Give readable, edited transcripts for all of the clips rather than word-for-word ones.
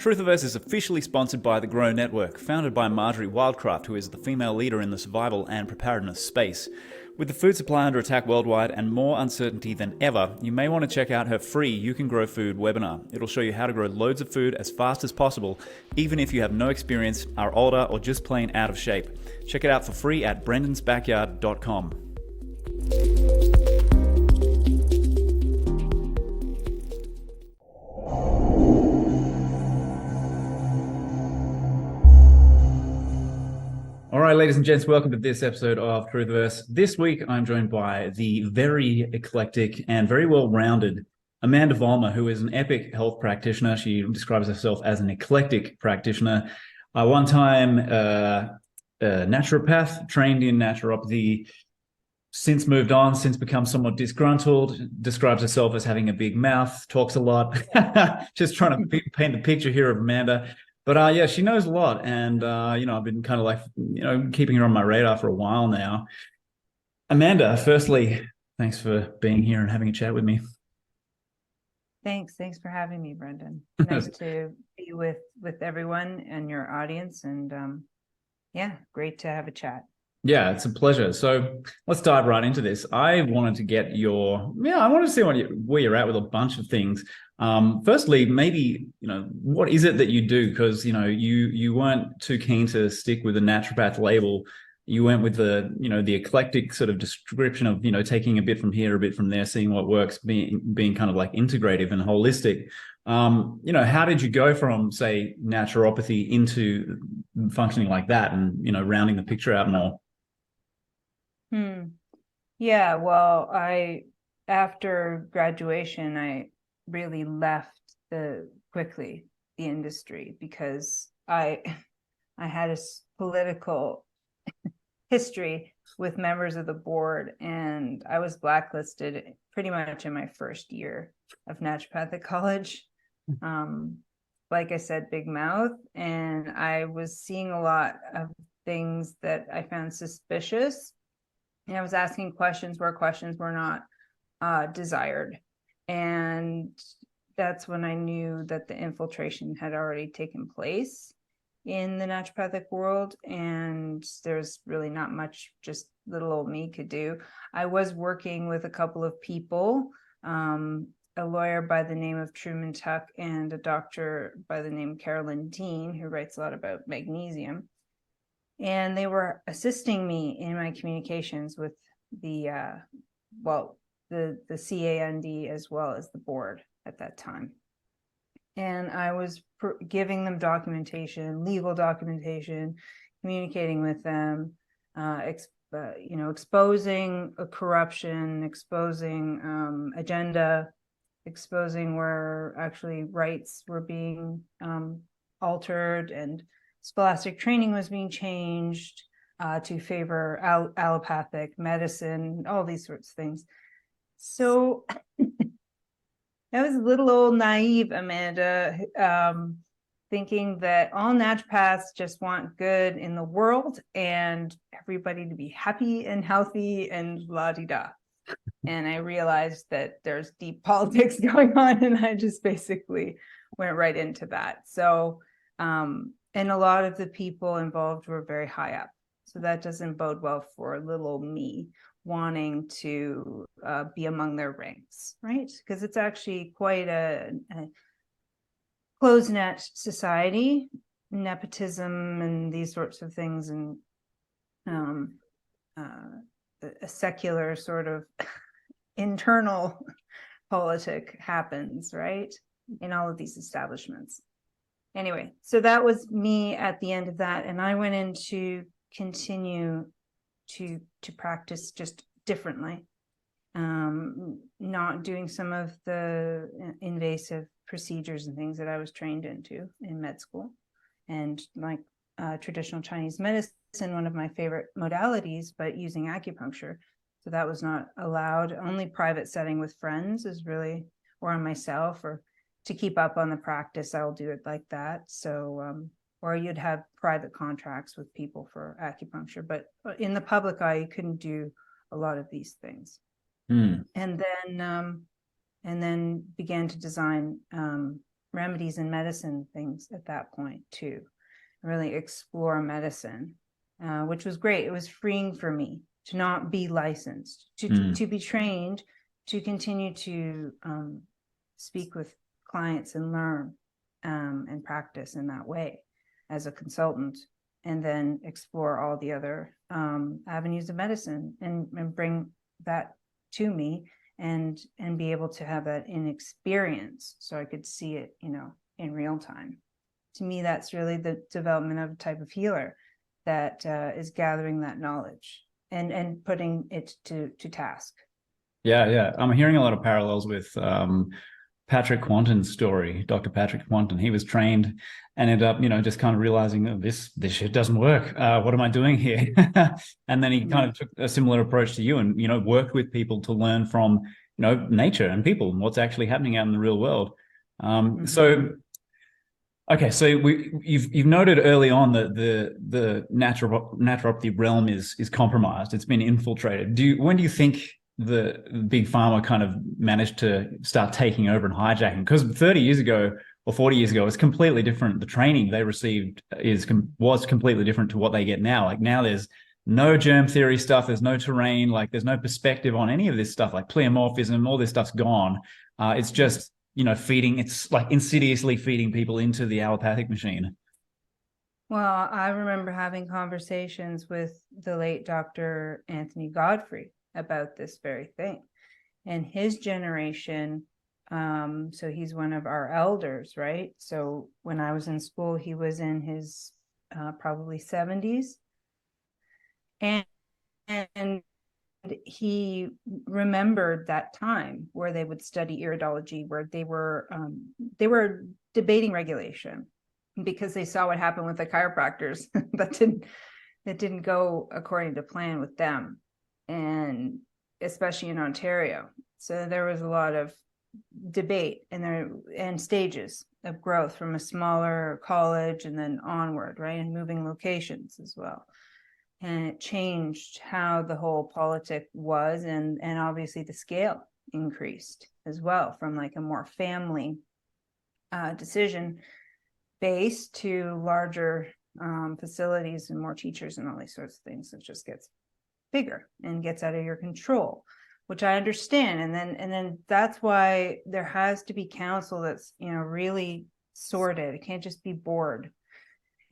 Truthiverse is officially sponsored by the Grow Network, founded by Marjorie Wildcraft, who is the female leader in the survival and preparedness space. With the food supply under attack worldwide and more uncertainty than ever, you may want to check out her free You Can Grow Food webinar. It'll show you how to grow loads of food as fast as possible, even if you have no experience, are older, or just plain out of shape. Check it out for free at brendansbackyard.com. All right, ladies and gents, welcome to this episode of Truthiverse. This week, I'm joined by the very eclectic and very well-rounded Amandha Vollmer, who is an epic health practitioner. She describes herself as an eclectic practitioner. One time, a naturopath, trained in naturopathy, since moved on, since become somewhat disgruntled, describes herself as having a big mouth, talks a lot. Just trying to paint the picture here of Amandha. But yeah, she knows a lot. And, I've been kind of like, keeping her on my radar for a while now. Amandha, firstly, thanks for being here and having a chat with me. Thanks for having me, Brendan. Nice to be with everyone and your audience. And great to have a chat. Yeah, it's a pleasure. So let's dive right into this. I wanted to get I want to see where you're at with a bunch of things. Firstly, maybe, what is it that you do? Because, you weren't too keen to stick with the naturopath label. You went with the eclectic sort of description of, taking a bit from here, a bit from there, seeing what works, being kind of like integrative and holistic. How did you go from, say, naturopathy into functioning like that and, rounding the picture out more? Yeah, well, after graduation, I really left quickly the industry because I had a political history with members of the board, and I was blacklisted pretty much in my first year of naturopathic college. Like I said, big mouth, and I was seeing a lot of things that I found suspicious. And I was asking questions where questions were not desired. And that's when I knew that the infiltration had already taken place in the naturopathic world. And there's really not much just little old me could do. I was working with a couple of people, a lawyer by the name of Truman Tuck and a doctor by the name Carolyn Dean, who writes a lot about magnesium. And they were assisting me in my communications with the CAND as well as the board at that time. And I was giving them documentation, legal documentation, communicating with them, exposing corruption, exposing agenda, exposing where actually rights were being altered and scholastic training was being changed to favor allopathic medicine, all these sorts of things. So I was a little old naive, Amanda, thinking that all naturopaths just want good in the world and everybody to be happy and healthy and la-di-da. And I realized that there's deep politics going on, and I just basically went right into that. So, and a lot of the people involved were very high up. So that doesn't bode well for little me wanting to be among their ranks, right? Because it's actually quite a closed net society, nepotism and these sorts of things, and a secular sort of internal politic happens, right, in all of these establishments. Anyway, so that was me at the end of that, and I went in to continue to practice just differently, not doing some of the invasive procedures and things that I was trained into in med school, and like traditional Chinese medicine, one of my favorite modalities, but using acupuncture. So that was not allowed. Only private setting with friends is really, or on myself, or to keep up on the practice, I'll do it like that. So, or you'd have private contracts with people for acupuncture, but in the public eye, you couldn't do a lot of these things. And then began to design remedies and medicine things at that point too. Really explore medicine, which was great. It was freeing for me to not be licensed, to be trained, to continue to speak with clients and learn and practice in that way as a consultant, and then explore all the other avenues of medicine and bring that to me and be able to have that in experience so I could see it, in real time. To me, that's really the development of a type of healer that is gathering that knowledge and putting it to task. Yeah. I'm hearing a lot of parallels with Patrick Quanton's story. Dr. Patrick Quanton, he was trained and ended up, just kind of realizing, oh, this shit doesn't work. What am I doing here? And then he kind of took a similar approach to you and, worked with people to learn from, nature and people, what's actually happening out in the real world. So you've noted early on that the naturopathy realm is compromised. It's been infiltrated. When do you think the big pharma kind of managed to start taking over and hijacking? Because 30 years ago or 40 years ago, it's completely different. The training they received was completely different to what they get now. Like now there's no germ theory stuff. There's no terrain. Like there's no perspective on any of this stuff, like pleomorphism, all this stuff's gone. It's just, it's like insidiously feeding people into the allopathic machine. Well, I remember having conversations with the late Dr. Anthony Godfrey about this very thing. And his generation, so he's one of our elders, right? So when I was in school, he was in his probably 70s. And he remembered that time where they would study iridology, where they were debating regulation because they saw what happened with the chiropractors that didn't go according to plan with them, and especially in Ontario. So there was a lot of debate and stages of growth from a smaller college and then onward, right, and moving locations as well. And it changed how the whole politic was, and obviously the scale increased as well, from like a more family decision based to larger facilities and more teachers and all these sorts of things. It just gets bigger and gets out of your control, which I understand. And then that's why there has to be counsel that's really sorted. It can't just be board.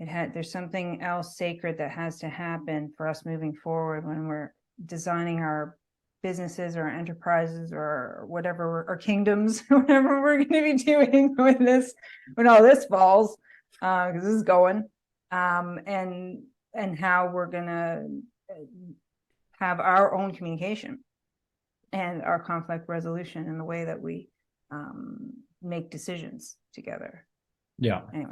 There's something else sacred that has to happen for us moving forward when we're designing our businesses or our enterprises or whatever, our kingdoms, whatever we're going to be doing with this, when all this falls, because this is going, and how we're going to have our own communication and our conflict resolution in the way that we make decisions together. Yeah. Anyway.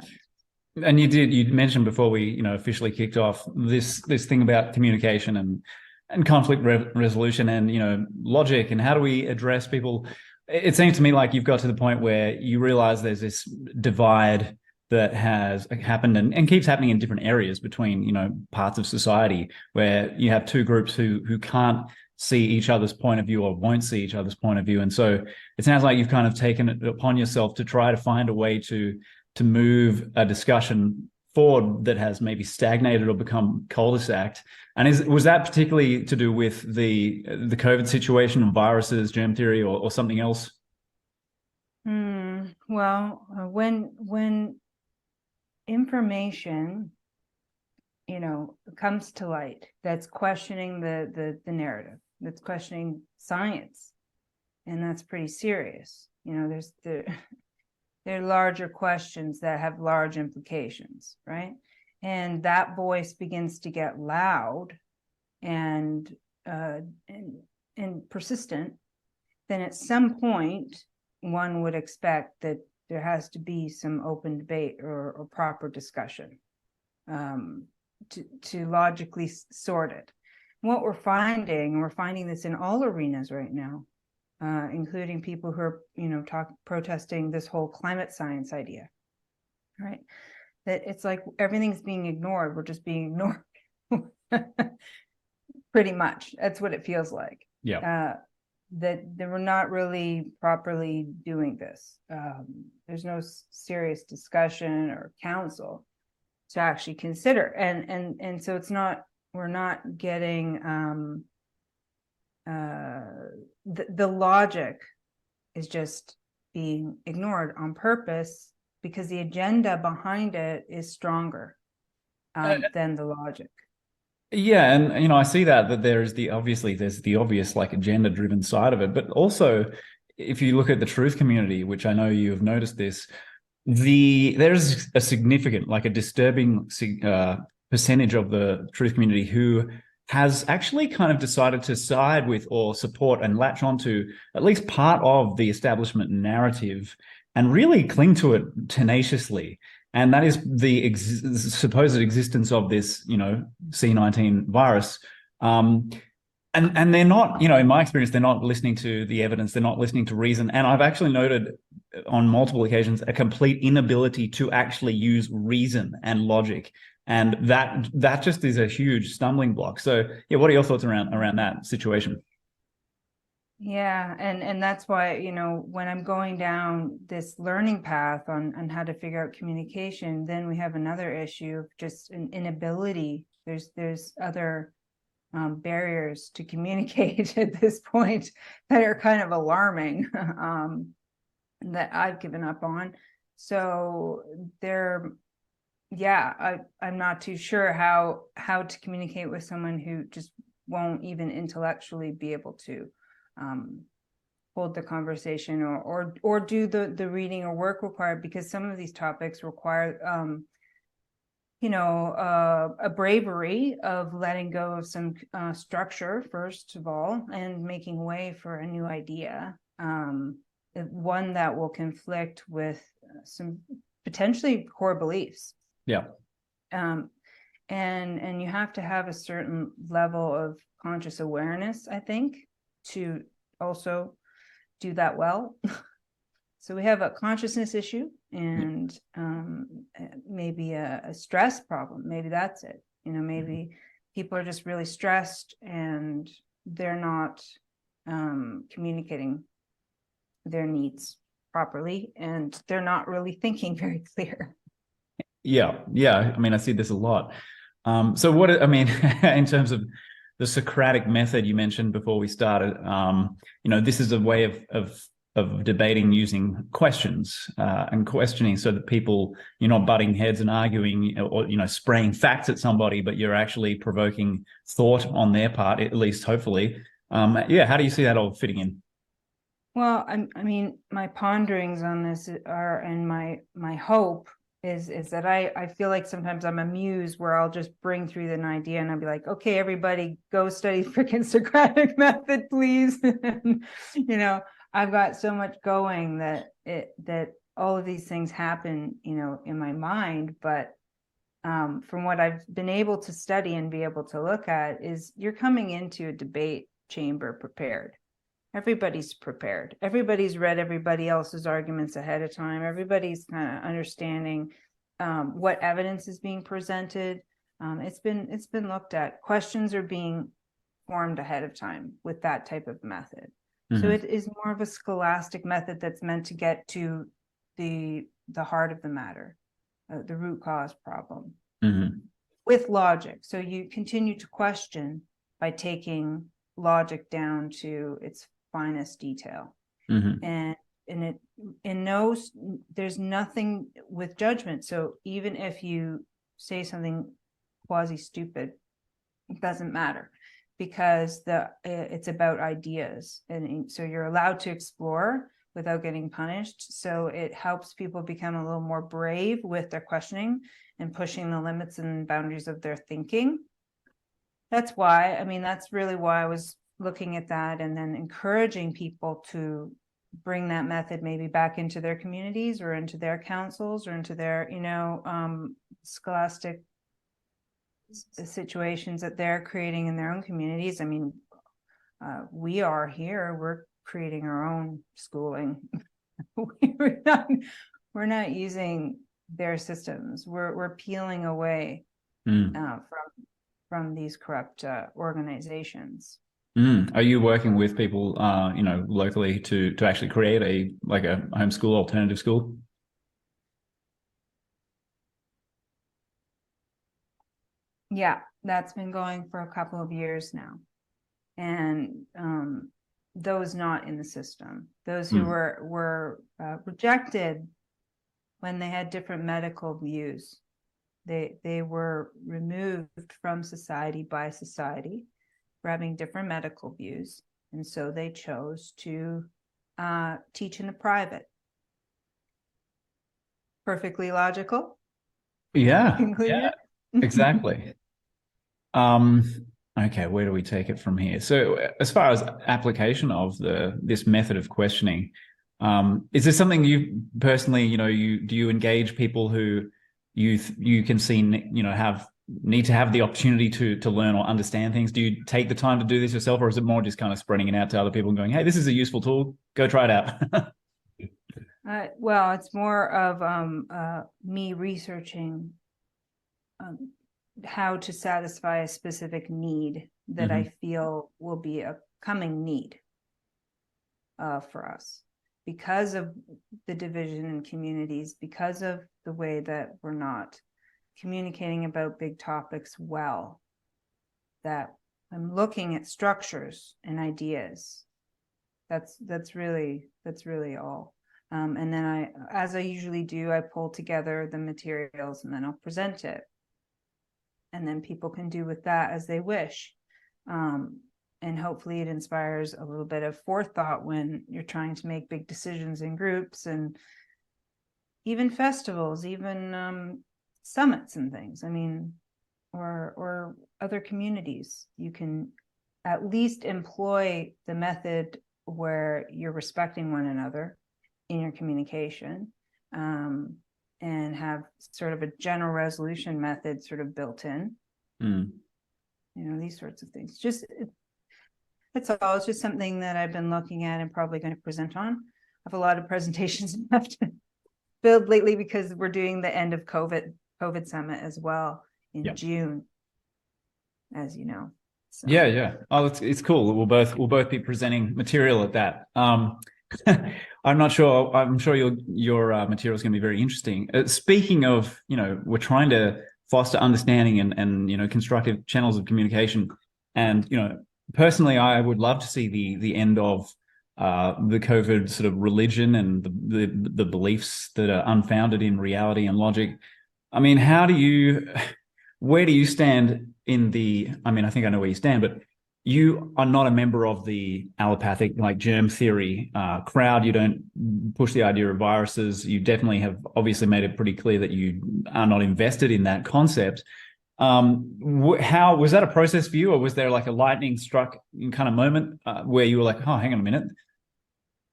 And you mentioned before we, officially kicked off this thing about communication and conflict resolution and, logic, and how do we address people? It seems to me like you've got to the point where you realize there's this divide that has happened and keeps happening in different areas between, parts of society, where you have two groups who can't see each other's point of view or won't see each other's point of view. And so it sounds like you've kind of taken it upon yourself to try to find a way to move a discussion forward that has maybe stagnated or become cul-de-sac. And was that particularly to do with the COVID situation and viruses, germ theory, or something else? Well, when information, comes to light, that's questioning the narrative, that's questioning science, and that's pretty serious. There are larger questions that have large implications, right? And that voice begins to get loud and persistent, then at some point, one would expect that there has to be some open debate or proper discussion to logically sort it. What we're finding this in all arenas right now, including people who are, protesting this whole climate science idea, right? That it's like everything's being ignored. We're just being ignored. Pretty much. That's what it feels like. Yeah. that we're not really properly doing this. There's no serious discussion or counsel to actually consider, and so we're not getting the logic is just being ignored on purpose because the agenda behind it is stronger than the logic. Yeah, and I see that there's the obvious like agenda driven side of it, but also if you look at the truth community, which I know you have noticed this, there's a significant, like a disturbing percentage of the truth community who has actually kind of decided to side with or support and latch onto at least part of the establishment narrative and really cling to it tenaciously. And that is the supposed existence of this, C19 virus. And they're not, in my experience, they're not listening to the evidence. They're not listening to reason. And I've actually noted on multiple occasions a complete inability to actually use reason and logic. And that just is a huge stumbling block. So, yeah, what are your thoughts around that situation? Yeah, and that's why, when I'm going down this learning path on how to figure out communication, then we have another issue of just an inability. There's other barriers to communicate at this point that are kind of alarming that I've given up on. So I'm not too sure how to communicate with someone who just won't even intellectually be able to hold the conversation or do the reading or work required, because some of these topics require a bravery of letting go of some structure first of all and making way for a new idea, one that will conflict with some potentially core beliefs. Yeah. And you have to have a certain level of conscious awareness, I think, to also do that well. So we have a consciousness issue and maybe a stress problem. Maybe that's it. Maybe people are just really stressed and they're not communicating their needs properly, and they're not really thinking very clear. Yeah. I mean, I see this a lot. So what, I mean, in terms of the Socratic method you mentioned before we started, this is a way of debating using questions and questioning so that you're not butting heads and arguing or, spraying facts at somebody, but you're actually provoking thought on their part, at least hopefully. How do you see that all fitting in? Well, I mean, my ponderings on this are, and my hope is that I feel like sometimes I'm a muse where I'll just bring through an idea and I'll be like, okay, everybody go study freaking Socratic method, please. I've got so much going that all of these things happen, in my mind. But from what I've been able to study and be able to look at is you're coming into a debate chamber prepared. Everybody's prepared. Everybody's read everybody else's arguments ahead of time. Everybody's kind of understanding what evidence is being presented. It's been looked at. Questions are being formed ahead of time with that type of method. Mm-hmm. So it is more of a scholastic method that's meant to get to the heart of the matter, the root cause problem, mm-hmm. with logic. So you continue to question by taking logic down to its finest detail. Mm-hmm. And there's nothing with judgment. So even if you say something quasi stupid, it doesn't matter, because it's about ideas, and so you're allowed to explore without getting punished. So it helps people become a little more brave with their questioning and pushing the limits and boundaries of their thinking. That's really why I was looking at that, and then encouraging people to bring that method maybe back into their communities or into their councils or into their, scholastic situations that they're creating in their own communities. I mean, we are here, we're creating our own schooling. we're not using their systems. We're peeling away from these corrupt organizations. Are you working with people, locally to actually create a homeschool alternative school? Yeah, that's been going for a couple of years now. And those not in the system, those who were rejected when they had different medical views, they were removed from society by society for having different medical views, and so they chose to teach in the private. Perfectly logical Yeah, conclusion. exactly. Okay, where do we take it from here? So, as far as application of this method of questioning, is this something you personally, do you engage people who you can see, need to have the opportunity to learn or understand things? Do you take the time to do this yourself, or is it more just kind of spreading it out to other people and going, "Hey, this is a useful tool. Go try it out." Well, it's more of me researching how to satisfy a specific need that I feel will be a coming need for us because of the division in communities, because of the way that we're not communicating about big topics well, that I'm looking at structures and ideas. That's really all. And then as I usually do, I pull together the materials and then I'll present it. And then people can do with that as they wish. And hopefully it inspires a little bit of forethought when you're trying to make big decisions in groups and even festivals, even summits and things. I mean, or other communities. You can at least employ the method where you're respecting one another in your communication, and have sort of a general resolution method sort of built in. These sorts of things. That's all. It's just something that I've been looking at and probably going to present on. I have a lot of presentations I have to build lately because we're doing the end of COVID summit as well in June, as you know. So. Yeah. Oh, it's cool. We'll both be presenting material at that. I'm not sure. I'm sure your material is going to be very interesting. Speaking of, we're trying to foster understanding and constructive channels of communication. And personally, I would love to see the end of the COVID sort of religion and the beliefs that are unfounded in reality and logic. I mean, where do you stand in I think I know where you stand, but you are not a member of the allopathic, like germ theory crowd. You don't push the idea of viruses. You definitely have obviously made it pretty clear that you are not invested in that concept. How was that a process for you, or was there like a lightning struck kind of moment where you were like, oh, hang on a minute?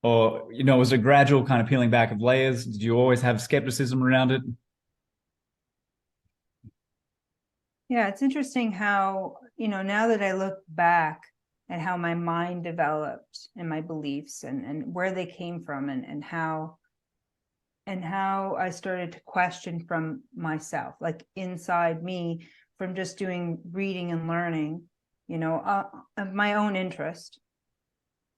Or, was it a gradual kind of peeling back of layers? Did you always have skepticism around it? Yeah, it's interesting how, now that I look back at how my mind developed and my beliefs and where they came from and how I started to question from myself, like inside me, from just doing reading and learning, of my own interest.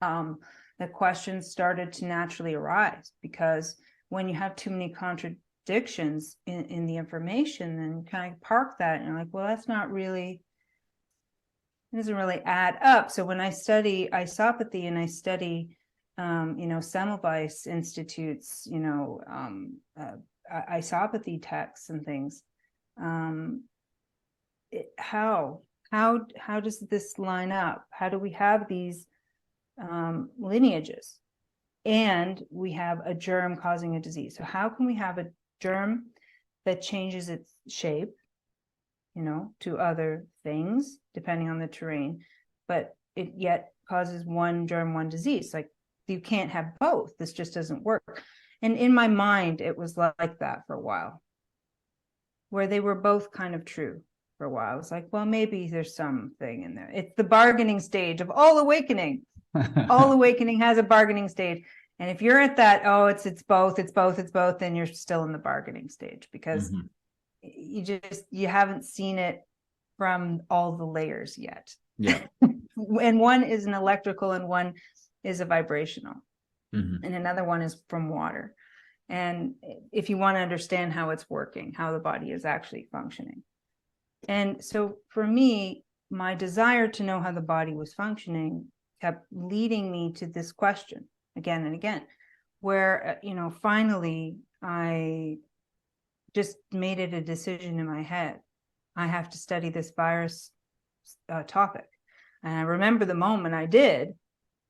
The questions started to naturally arise because when you have too many contradictions in the information, then kind of park that and you're like, well, that's not really, it doesn't really add up. So when I study isopathy and I study Semmelweis Institute's isopathy texts and things, how does this line up? How do we have these lineages and we have a germ causing a disease? So how can we have a germ that changes its shape, to other things depending on the terrain, but it yet causes one germ, one disease? Like, you can't have both. This just doesn't work. And in my mind, it was like that for a while, where they were both kind of true for a while. I was like, well, maybe there's something in there. It's the bargaining stage of all awakening. All awakening has a bargaining stage. And if you're at that, it's both, then you're still in the bargaining stage because you haven't seen it from all the layers yet. Yeah. And one is an electrical and one is a vibrational. Mhm. And another one is from water. And if you want to understand how it's working, how the body is actually functioning. And so for me, my desire to know how the body was functioning kept leading me to this question again and again, where, finally I just made it a decision in my head. I have to study this virus topic. And I remember the moment I did.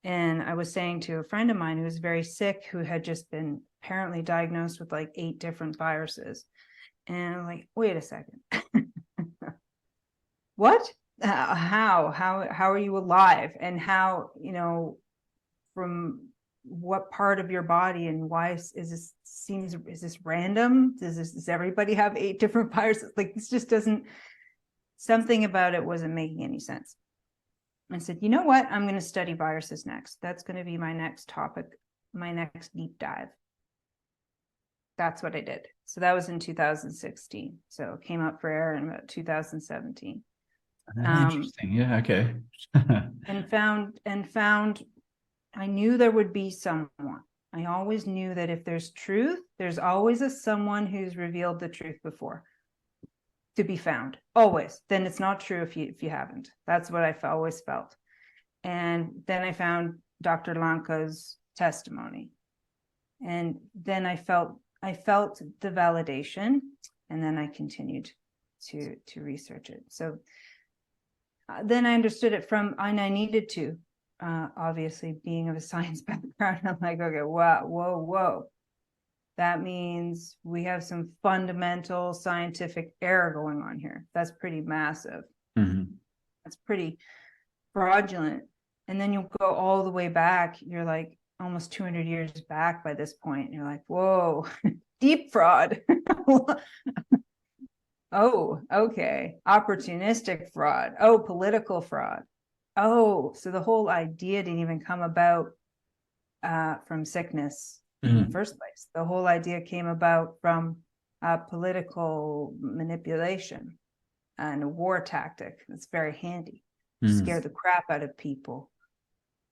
And I was saying to a friend of mine who was very sick, who had just been apparently diagnosed with like 8 different viruses. And I'm like, wait a second. What? How are you alive? And how, from what part of your body, and why is this random? Does everybody have 8 different viruses? Like, this just doesn't, something about it wasn't making any sense. I said, you know what? I'm going to study viruses next. That's going to be my next topic, my next deep dive. That's what I did. So that was in 2016. So it came up for air in about 2017. Interesting. Yeah. Okay. and found I knew there would be someone. I always knew that if there's truth, there's always someone who's revealed the truth before to be found. Always. Then it's not true if you haven't. That's what I've always felt. And then I found Dr. Lanka's testimony. And then I felt the validation, and then I continued to research it. So then I understood it and I needed to, obviously being of a science background, I'm like, okay, whoa. That means we have some fundamental scientific error going on here. That's pretty massive. Mm-hmm. That's pretty fraudulent. And then you go all the way back. You're like almost 200 years back by this point. And you're like, whoa, deep fraud. Oh, okay. Opportunistic fraud. Oh, political fraud. Oh, so the whole idea didn't even come about from sickness in the first place. The whole idea came about from political manipulation and a war tactic. That's very handy. Scare the crap out of people.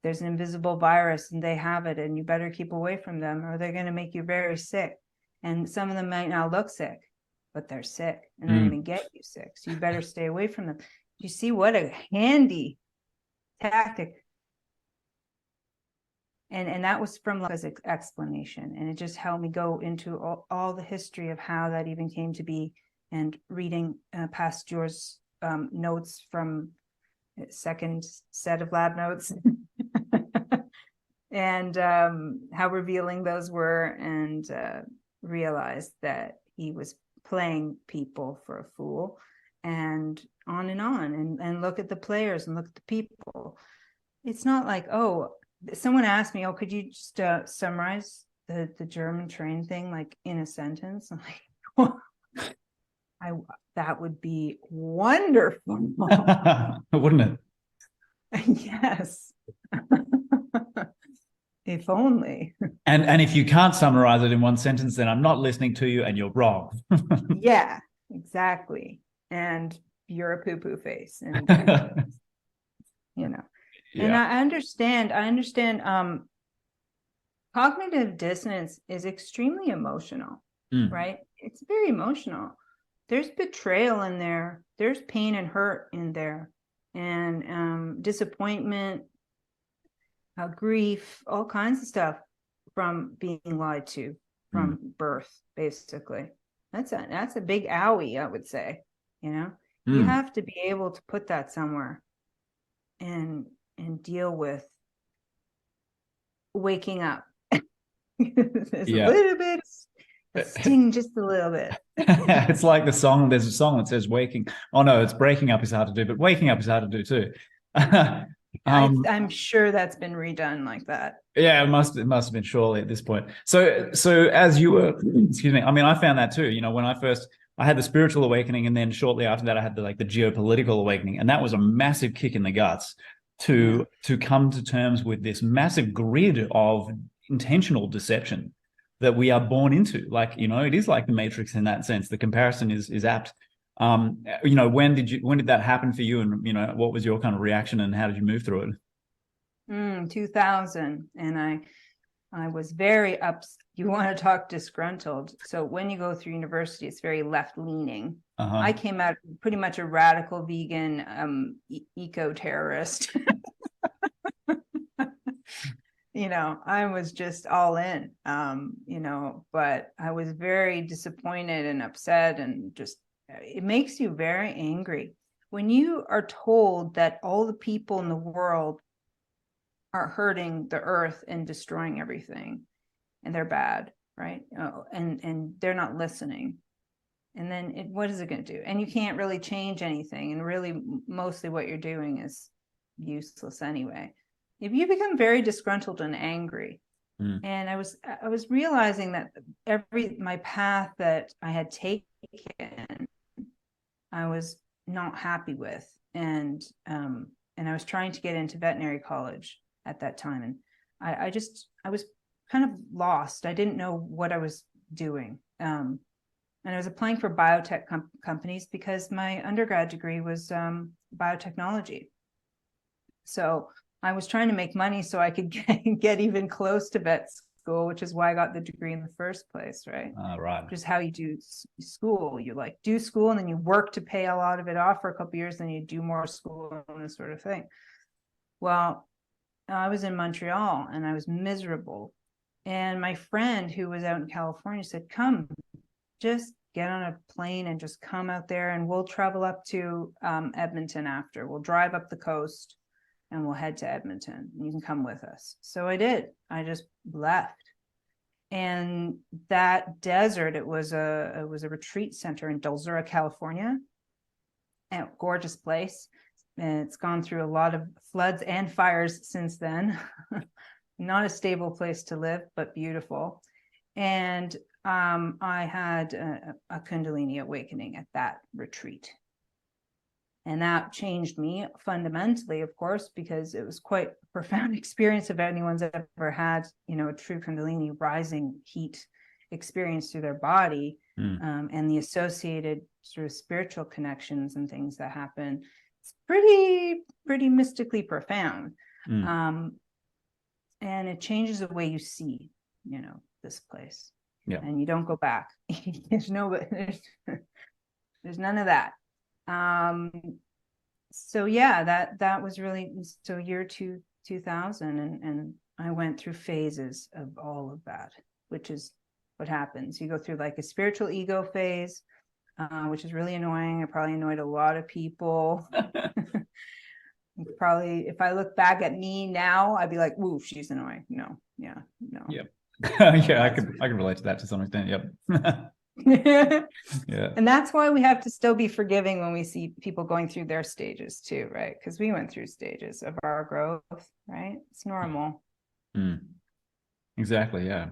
There's an invisible virus and they have it, and you better keep away from them or they're going to make you very sick. And some of them might not look sick, but they're sick and they're going to get you sick. So you better stay away from them. You see what a handy tactic. And that was from Lanka's explanation. And it just helped me go into all the history of how that even came to be, and reading Pasteur's notes from second set of lab notes and how revealing those were, and realized that he was playing people for a fool, and on and look at the players and look at the people. It's not like, oh, someone asked me, oh, could you just summarize the German train thing like in a sentence? I'm like, that would be wonderful. Wouldn't it? Yes. If only. And if you can't summarize it in one sentence, then I'm not listening to you and you're wrong. Yeah, exactly. And you're a poo-poo face. And Yeah. And I understand cognitive dissonance is extremely emotional, right? It's very emotional. There's betrayal in there. There's pain and hurt in there, and disappointment, grief, all kinds of stuff from being lied to from birth, basically. That's a big owie, I would say. You have to be able to put that somewhere and deal with waking up. There's a little bit of sting, just a little bit. It's like there's a song that says waking. Oh no, it's breaking up is hard to do, but waking up is hard to do too. I'm sure that's been redone like that. Yeah, it must have been surely at this point. So as you were, excuse me, I mean, I found that too. When I had the spiritual awakening, and then shortly after that I had the geopolitical awakening, and that was a massive kick in the guts to come to terms with this massive grid of intentional deception that we are born into. It is like the Matrix in that sense. The comparison is apt. When did that happen for you, and what was your kind of reaction, and how did you move through it? 2000, and I was very you want to talk disgruntled. So when you go through university, it's very left leaning. I came out pretty much a radical vegan, eco-terrorist. I was just all in, but I was very disappointed and upset, and just, it makes you very angry when you are told that all the people in the world are hurting the earth and destroying everything, and they're bad, right? And they're not listening. And then what is it going to do? And you can't really change anything. And really, mostly what you're doing is useless anyway. If you become very disgruntled and angry, and I was realizing that my path that I had taken, I was not happy with, and I was trying to get into veterinary college at that time, and I was kind of lost. I didn't know what I was doing, and I was applying for biotech companies because my undergrad degree was biotechnology. So I was trying to make money so I could get even close to vet school, which is why I got the degree in the first place, right? Right. Just how you do school. You do school, and then you work to pay a lot of it off for a couple of years, then you do more school and this sort of thing. Well, I was in Montreal and I was miserable. And my friend who was out in California said, come, just get on a plane and just come out there, and we'll travel up to Edmonton after. We'll drive up the coast and we'll head to Edmonton. You can come with us. So I did. I just left. And that desert, it was a retreat center in Dulzura, California. And gorgeous place. And it's gone through a lot of floods and fires since then. Not a stable place to live, but beautiful. And I had a kundalini awakening at that retreat. And that changed me fundamentally, of course, because it was quite a profound experience. If anyone's ever had, a true kundalini rising heat experience through their body, and the associated sort of spiritual connections and things that happen, it's pretty mystically profound. And it changes the way you see, this place. Yeah. And you don't go back. there's none of that. So yeah, that was really, so year 2000, and I went through phases of all of that, which is what happens. You go through like a spiritual ego phase, which is really annoying. It probably annoyed a lot of people. Probably, if I look back at me now, I'd be like, "Ooh, she's annoying." No. Yep. Yeah, I can relate to that to some extent. Yep. Yeah. And that's why we have to still be forgiving when we see people going through their stages too, right? Because we went through stages of our growth, right? It's normal. Exactly. Yeah.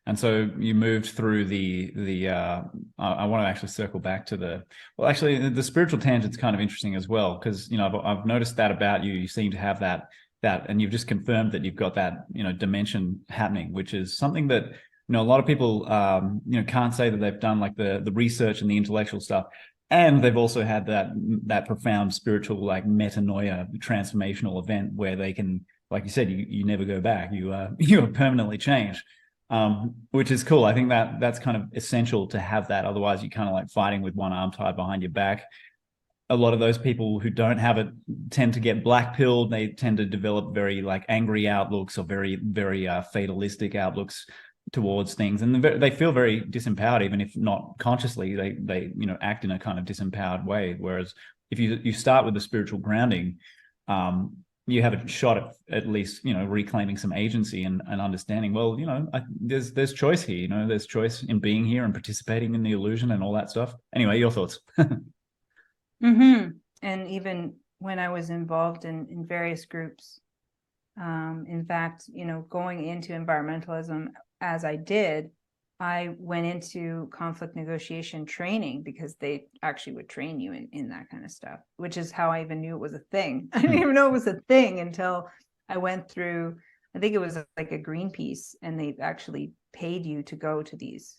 And so you moved through I want to actually circle back to the spiritual tangent's kind of interesting as well, because I've noticed that about you. You seem to have that, and you've just confirmed that you've got that dimension happening, which is something that a lot of people can't say that they've done, like the research and the intellectual stuff, and they've also had that profound spiritual, like, metanoia transformational event where they can, like you said, you never go back. You are permanently changed. Which is cool. I think that's kind of essential to have that. Otherwise, you're kind of like fighting with one arm tied behind your back. A lot of those people who don't have it tend to get black-pilled. They tend to develop very, like, angry outlooks, or very, very fatalistic outlooks towards things, and they feel very disempowered, even if not consciously. They act in a kind of disempowered way. Whereas if you start with the spiritual grounding, you have a shot at least reclaiming some agency and understanding, well, there's choice here. There's choice in being here and participating in the illusion and all that stuff. Anyway, your thoughts? And even when I was involved in various groups, in fact, going into environmentalism as I did, I went into conflict negotiation training because they actually would train you in that kind of stuff, which is how I even knew it was a thing. I didn't even know it was a thing until I went through, I think it was like a Greenpeace, and they actually paid you to go to these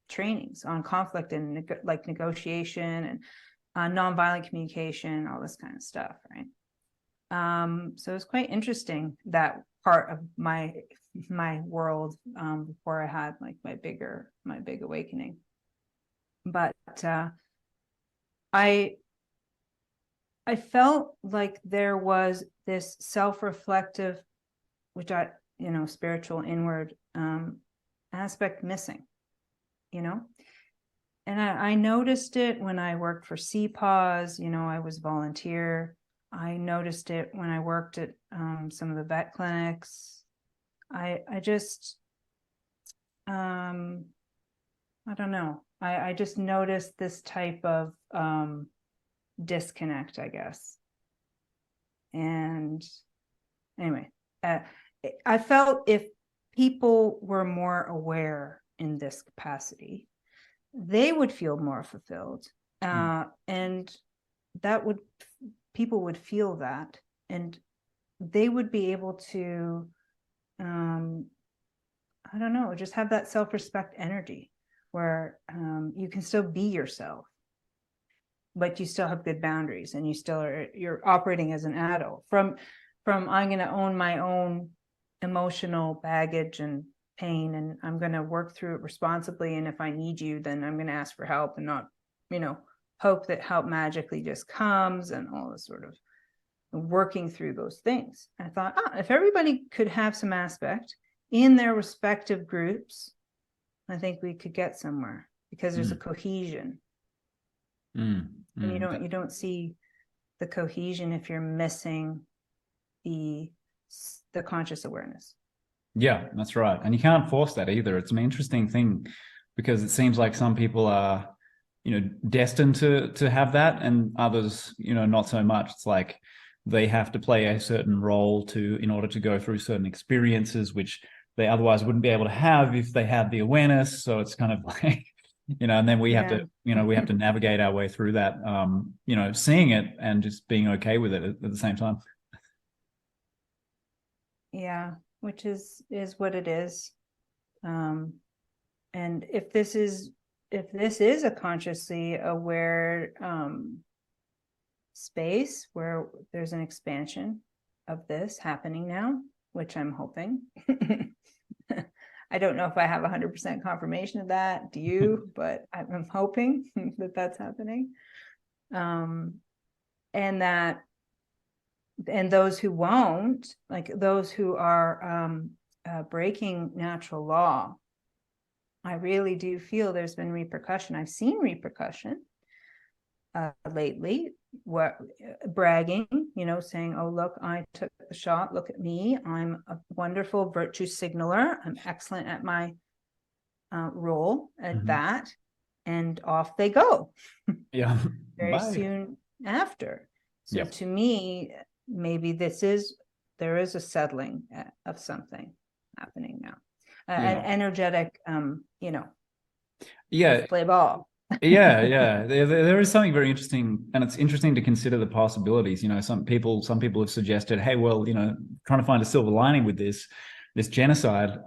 trainings on conflict and like negotiation. And nonviolent communication, all this kind of stuff, right? So it's quite interesting, that part of my world, before I had like my big awakening. But I felt like there was this self-reflective, spiritual inward aspect missing, and I noticed it when I worked for CPAWS. I was volunteer. I noticed it when I worked at some of the vet clinics. I just, I don't know. I just noticed this type of disconnect, I guess. And anyway, I felt if people were more aware in this capacity, they would feel more fulfilled. And people would feel that, and they would be able to, I don't know, just have that self-respect energy where you can still be yourself, but you still have good boundaries, and you're operating as an adult from I'm going to own my own emotional baggage and pain, and I'm going to work through it responsibly. And if I need you, then I'm going to ask for help, and not, hope that help magically just comes, and all this sort of working through those things. I thought, if everybody could have some aspect in their respective groups, I think we could get somewhere, because there's a cohesion. And you don't see the cohesion if you're missing the conscious awareness. Yeah, that's right. And you can't force that either. It's an interesting thing, because it seems like some people are, destined to have that, and others, not so much. It's like they have to play a certain role in order to go through certain experiences, which they otherwise wouldn't be able to have if they had the awareness. So it's kind of like, and then we have to, we have to navigate our way through that, seeing it and just being okay with it at the same time. Yeah, which is what it is. And if this is a consciously aware space where there's an expansion of this happening now, which I'm hoping. I don't know if I have 100% confirmation of that. Do you? But I'm hoping that that's happening. And those who won't, like those who are breaking natural law, I really do feel there's been repercussion. I've seen repercussion lately, bragging, saying, oh, look, I took the shot. Look at me. I'm a wonderful virtue signaler. I'm excellent at my role at that. And off they go. Yeah. Very soon after. So to me, maybe there is a settling of something happening now. An energetic, play ball. Yeah. There is something very interesting, and it's interesting to consider the possibilities. Some people have suggested, hey, well, trying to find a silver lining with this genocide.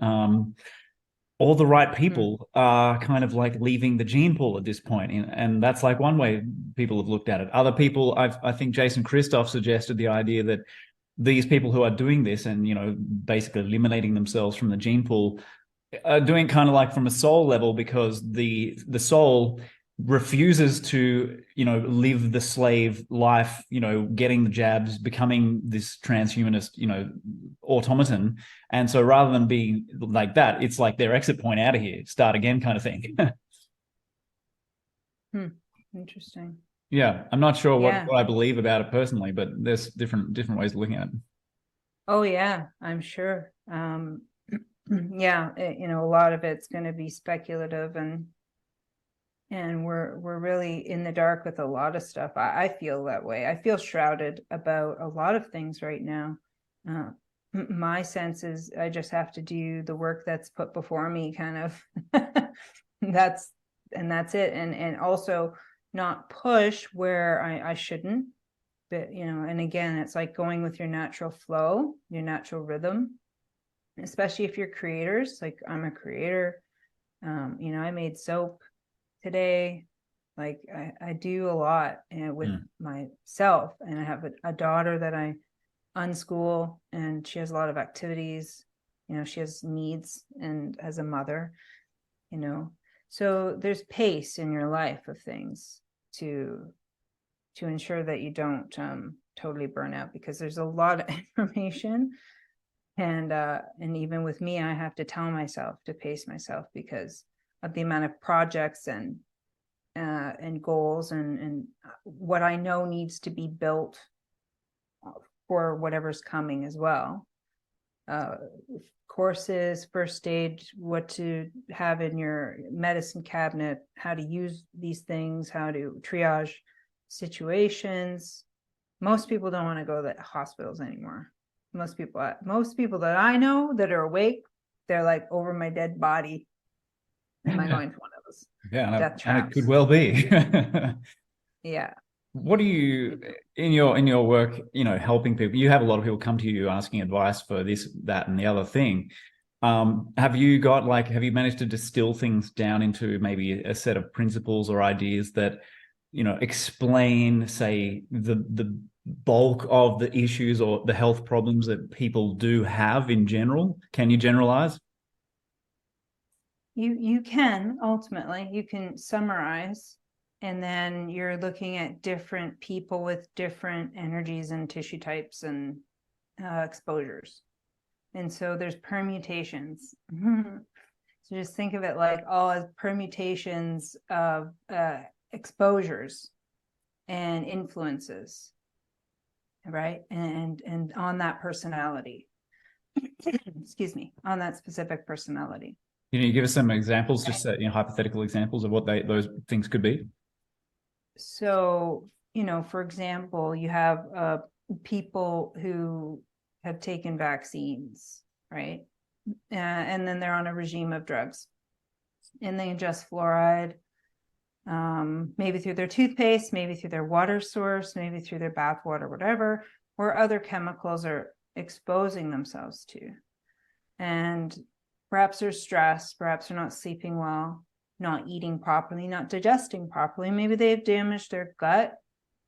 All the right people are kind of like leaving the gene pool at this point, and that's like one way people have looked at it. Other people, I think Jason Christoff suggested the idea that these people who are doing this and basically eliminating themselves from the gene pool are doing kind of like from a soul level, because the soul refuses to live the slave life, getting the jabs, becoming this transhumanist automaton. And so rather than being like that, it's like their exit point, out of here, start again kind of thing. Interesting. Yeah, I'm not sure what I believe about it personally, but there's different ways of looking at it. Oh yeah, I'm sure. Yeah, a lot of it's going to be speculative, and we're really in the dark with a lot of stuff. I feel that way. I feel shrouded about a lot of things right now. My sense is I just have to do the work that's put before me, kind of. that's it, and also not push where I shouldn't. But and again, it's like going with your natural flow, your natural rhythm, especially if you're creators. Like I'm a creator. I made soap today. Like I do a lot with myself, and I have a daughter that I unschool, and she has a lot of activities. She has needs, and as a mother, so there's pace in your life of things to ensure that you don't totally burn out, because there's a lot of information. And even with me, I have to tell myself to pace myself because of the amount of projects and goals and what I know needs to be built for whatever's coming as well. Courses, first aid, what to have in your medicine cabinet, how to use these things, how to triage situations. Most people don't want to go to hospitals anymore. Most people that I know that are awake, they're like, over my dead body, am I going to one of those death traps? And it could well be. Yeah. What do you, in your work, helping people, you have a lot of people come to you asking advice for this, that, and the other thing. Have you managed to distill things down into maybe a set of principles or ideas that, explain, say, the bulk of the issues or the health problems that people do have in general? Can you generalize? You can, ultimately, you can summarize, and then you're looking at different people with different energies and tissue types and exposures. And so there's permutations. So just think of it like all as permutations of exposures and influences, right? And on that personality, excuse me, on that specific personality. Can you give us some examples, just hypothetical examples of what those things could be? So, for example, you have people who have taken vaccines, right? And then they're on a regime of drugs, and they ingest fluoride, maybe through their toothpaste, maybe through their water source, maybe through their bath water, whatever, or other chemicals are exposing themselves to. And perhaps they're stressed, perhaps they're not sleeping well, not eating properly, not digesting properly. Maybe they've damaged their gut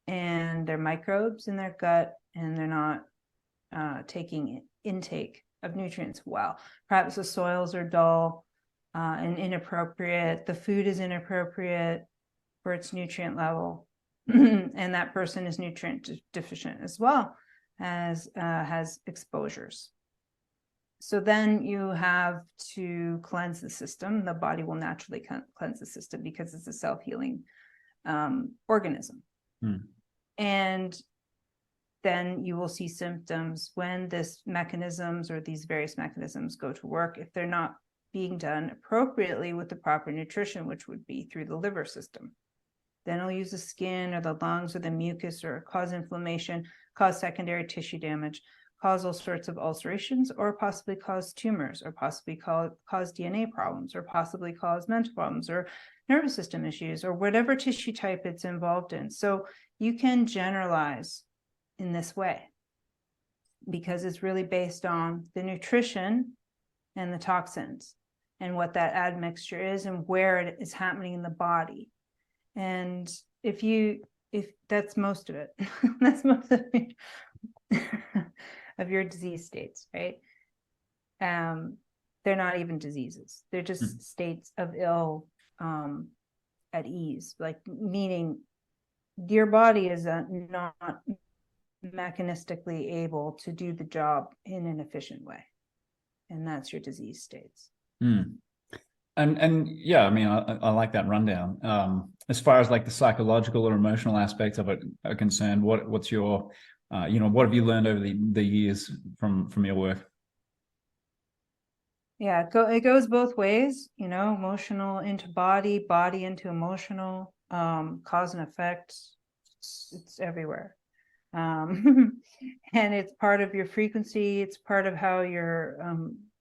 and their microbes in their gut, and they're not taking intake of nutrients well. Perhaps the soils are dull and inappropriate. The food is inappropriate for its nutrient level. And that person is nutrient deficient as well, as has exposures. So then you have to cleanse the system. The body will naturally cleanse the system because it's a self-healing organism. And then you will see symptoms when these various mechanisms go to work, if they're not being done appropriately with the proper nutrition, which would be through the liver system. Then it'll use the skin or the lungs or the mucus, or cause inflammation, cause secondary tissue damage, cause all sorts of ulcerations, or possibly cause tumors, or possibly cause DNA problems, or possibly cause mental problems, or nervous system issues, or whatever tissue type it's involved in. So you can generalize in this way because it's really based on the nutrition and the toxins and what that admixture is and where it is happening in the body. And if that's most of it, that's most of it. Of your disease states, right? They're not even diseases. They're just states of ill at ease, like meaning your body is not mechanistically able to do the job in an efficient way. And that's your disease states. And yeah, I mean, I like that rundown. As far as like the psychological or emotional aspects of it are concerned, what's your what have you learned over the years from your work? Yeah, it goes both ways, emotional into body, body into emotional, cause and effect. It's everywhere. And it's part of your frequency. It's part of how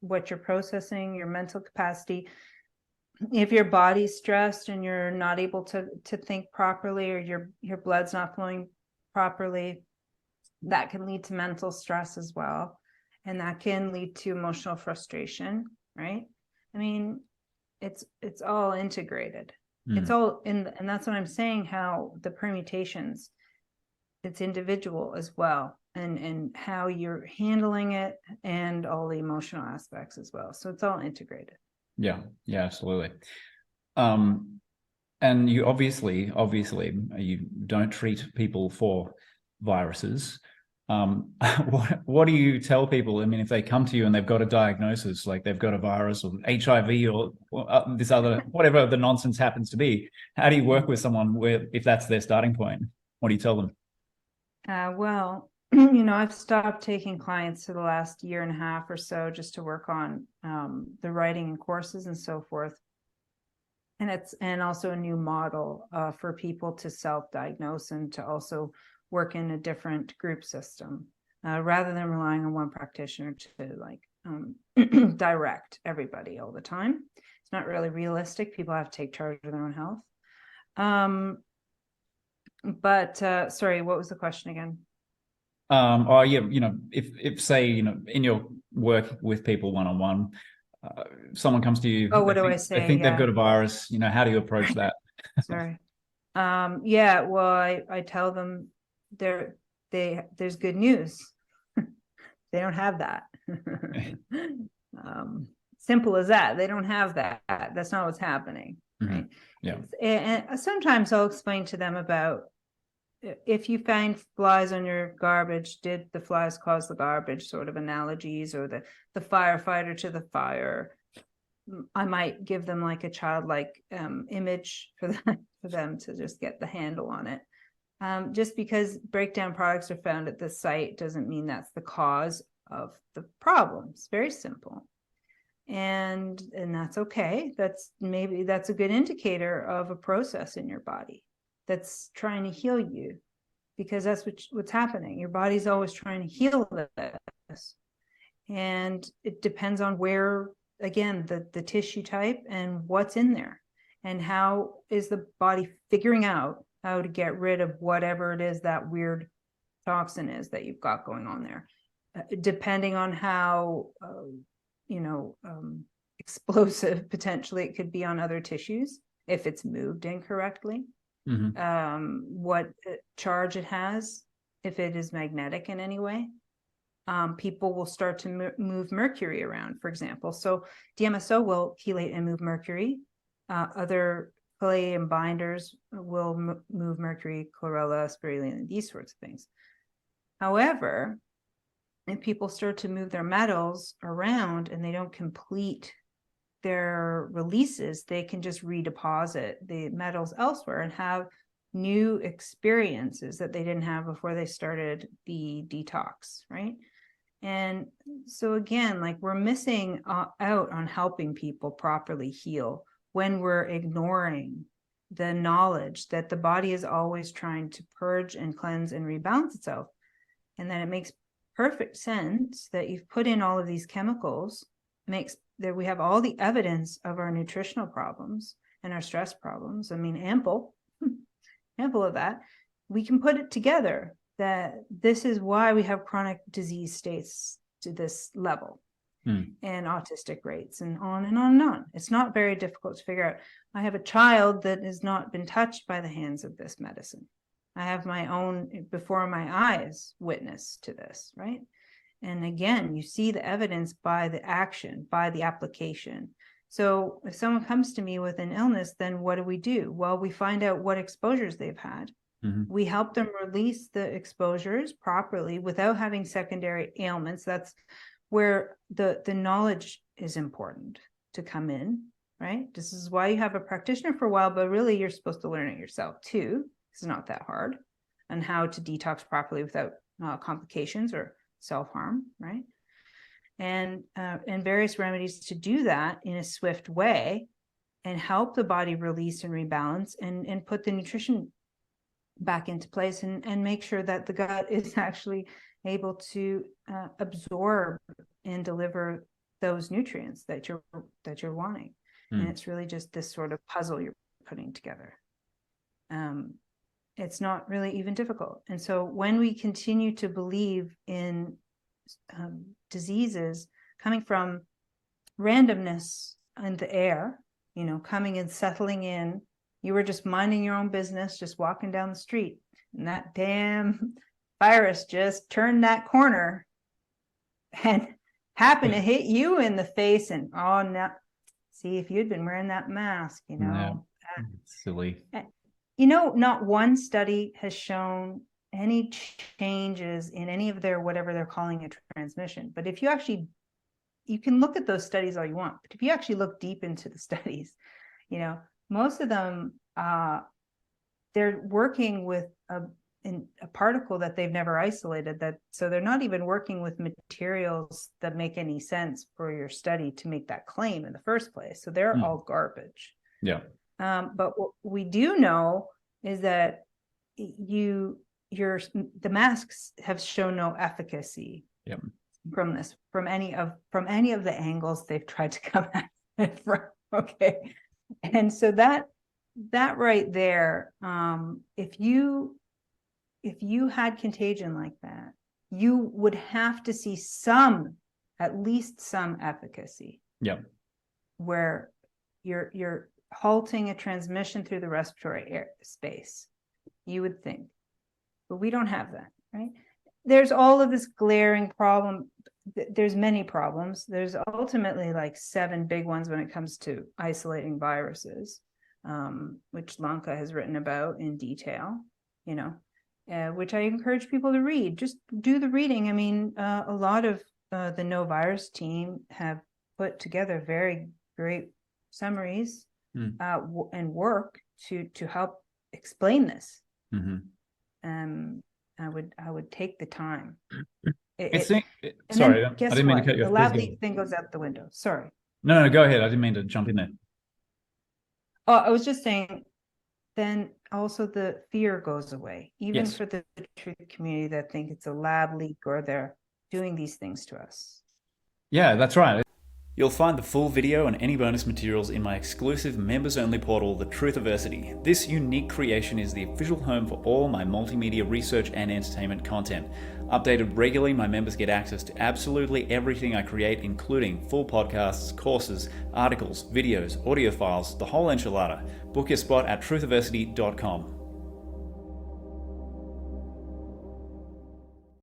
what you're processing, your mental capacity. If your body's stressed and you're not able to think properly, or your blood's not flowing properly, that can lead to mental stress as well. And that can lead to emotional frustration, right? I mean, it's all integrated. It's all in, and that's what I'm saying, how the permutations, it's individual as well, and how you're handling it, and all the emotional aspects as well. So it's all integrated. Yeah, absolutely. And you obviously you don't treat people for viruses. What do you tell people? I mean, if they come to you and they've got a diagnosis, like they've got a virus or HIV or this other, whatever the nonsense happens to be, how do you work with someone if that's their starting point? What do you tell them? Well, I've stopped taking clients for the last year and a half or so, just to work on the writing and courses and so forth. And also a new model for people to self-diagnose and to also work in a different group system, rather than relying on one practitioner to direct everybody all the time. It's not really realistic. People have to take charge of their own health. Sorry, what was the question again? If say, in your work with people one-on-one, someone comes to you, what do I say? They think they've got a virus, how do you approach that? Sorry. Well, I tell them there's good news. They don't have that. Simple as that. They don't have that. That's not what's happening. Right. Yeah. And sometimes I'll explain to them about, if you find flies on your garbage, did the flies cause the garbage, sort of analogies, or the firefighter to the fire. I might give them like a childlike image for them to just get the handle on it. Just because breakdown products are found at the site doesn't mean that's the cause of the problem. It's very simple. And that's okay. That's a good indicator of a process in your body that's trying to heal you, because that's what's happening. Your body's always trying to heal this. And it depends on where, again, the tissue type and what's in there, and how is the body figuring out how to get rid of whatever it is that weird toxin is that you've got going on there, depending on how explosive potentially it could be on other tissues if it's moved incorrectly. What charge it has, if it is magnetic in any way. People will start to move mercury around, for example. So DMSO will chelate and move mercury. Other palladium binders will move mercury, chlorella, spirulina, these sorts of things. However, if people start to move their metals around and they don't complete their releases, they can just redeposit the metals elsewhere and have new experiences that they didn't have before they started the detox, right? And so again, like, we're missing out on helping people properly heal when we're ignoring the knowledge that the body is always trying to purge and cleanse and rebalance itself. And then it makes perfect sense that you've put in all of these chemicals, makes that we have all the evidence of our nutritional problems and our stress problems. I mean, ample of that. We can put it together that this is why we have chronic disease states to this level, and autistic rates, and on and on and on. It's not very difficult to figure out. I have a child that has not been touched by the hands of this medicine. I have my own, before my eyes, witness to this, right? And again, you see the evidence by the action, by the application. So if someone comes to me with an illness, then what do? Well, we find out what exposures they've had. We help them release the exposures properly without having secondary ailments. That's where the knowledge is important to come in, right? This is why you have a practitioner for a while, but really you're supposed to learn it yourself too. It's not that hard, and how to detox properly without complications or self-harm, right? And various remedies to do that in a swift way and help the body release and rebalance and put the nutrition back into place and make sure that the gut is actually able to absorb and deliver those nutrients that you're wanting. And it's really just this sort of puzzle you're putting together. It's not really even difficult. And so when we continue to believe in diseases coming from randomness in the air, coming and settling in, You were just minding your own business, just walking down the street, and that damn virus just turned that corner and happened to hit you in the face. And oh no, see, if you'd been wearing that mask, No, silly. Not one study has shown any changes in any of their whatever they're calling a transmission. But if you can look at those studies all you want, but if you actually look deep into the studies, most of them, they're working with a particle that they've never isolated, so they're not even working with materials that make any sense for your study to make that claim in the first place. So they're all garbage. Yeah. But what we do know is that the masks have shown no efficacy from any of the angles they've tried to come at it from. Okay. And so that right there, if you had contagion like that, you would have to see at least some efficacy. Yeah. Where you're halting a transmission through the respiratory air space, you would think. But we don't have that, right? There's all of this glaring problem. There's many problems. There's ultimately like 7 big ones when it comes to isolating viruses, which Lanka has written about in detail, which I encourage people to read. Just do the reading. I mean, a lot of the No Virus team have put together very great summaries and work to help explain this. I would take the time. Sorry, I didn't mean to cut you off. The lab leak thing goes out the window. Sorry. No, go ahead. I didn't mean to jump in there. Oh, I was just saying, then also the fear goes away, even for the truth community that think it's a lab leak or they're doing these things to us. Yeah, that's right. You'll find the full video and any bonus materials in my exclusive members-only portal, The Truthiversity. This unique creation is the official home for all my multimedia research and entertainment content. Updated regularly, my members get access to absolutely everything I create, including full podcasts, courses, articles, videos, audio files, the whole enchilada. Book your spot at truthiversity.com.